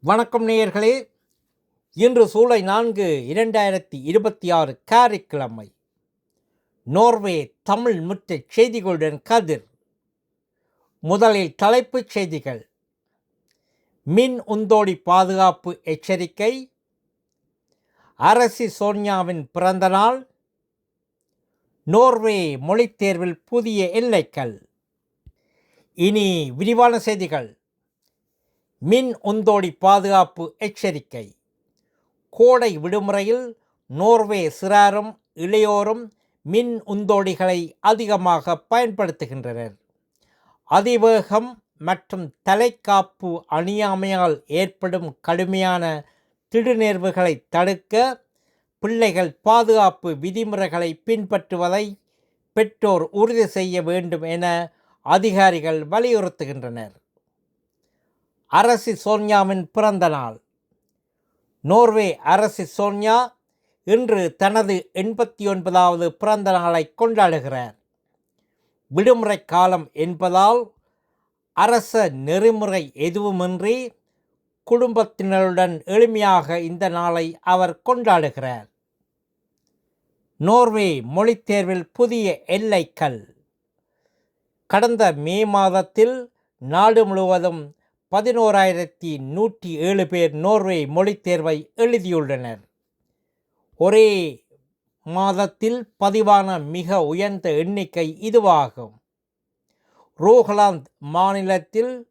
வணக்கம் நேயர்களே. இன்று ஜூலை 4 2026 காரைக்கிழமை. நோர்வே தமிழ் முற்ற செய்திகளுடன் கதிர். முதலில் தலைப்புச் செய்திகள். மின் உந்தோடி பாதுகாப்பு எச்சரிக்கை. அரசி சோனியாவின் பிறந்தநாள். நோர்வே மொழித் தேர்வில் புதிய எல்லைகள். இனி விரிவான செய்திகள். மின் உந்தோடி பாதுகாப்பு எச்சரிக்கை. கோடை விடுமுறையில் நோர்வே சிறாரும் இளையோரும் மின் உந்தோடிகளை அதிகமாக பயன்படுத்துகின்றனர். அதிவேகம் மற்றும் தலைக்காப்பு அணியாமையால் ஏற்படும் கடுமையான திடுநேர்வுகளை தடுக்க பிள்ளைகள் பாதுகாப்பு விதிமுறைகளை பின்பற்றுவதை பெற்றோர் உறுதி செய்ய வேண்டும் என அதிகாரிகள் வலியுறுத்துகின்றனர். அரசி சோனியாவின் பிறந்த நாள். நோர்வே அரசி சோனியா இன்று தனது 89வது பிறந்த நாளை கொண்டாடுகிறார். விடுமுறை காலம் என்பதால் அரச நெறிமுறை எதுவுமின்றி குடும்பத்தினருடன் எளிமையாக இந்த நாளை அவர் கொண்டாடுகிறார். நோர்வே மொழித் தேர்வில் புதிய எல்லைகள். கடந்த மே மாதத்தில் நாடு முழுவதும் 11,107 பேர் நோர்வே மொழித் தேர்வை எழுதியுள்ளனர். ஒரே மாதத்தில் பதிவான மிக உயர்ந்த எண்ணிக்கை இதுவாகும். ரோகலாந்து மாநிலத்தில்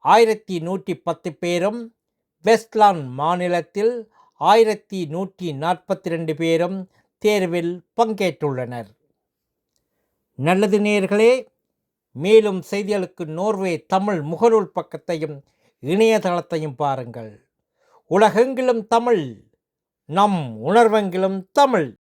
1,110 பேரும், வெஸ்ட்லாந்து மாநிலத்தில் 1,142 பேரும் தேர்வில் பங்கேற்றுள்ளனர். நல்லது நேயர்களே, மேலும் செய்திகளுக்கு நோர்வே தமிழ் முகநூல் பக்கத்தையும் இணையதளத்தையும் பாருங்கள். உலகெங்கிலும் தமிழ், நம் உணர்வெங்கிலும் தமிழ்.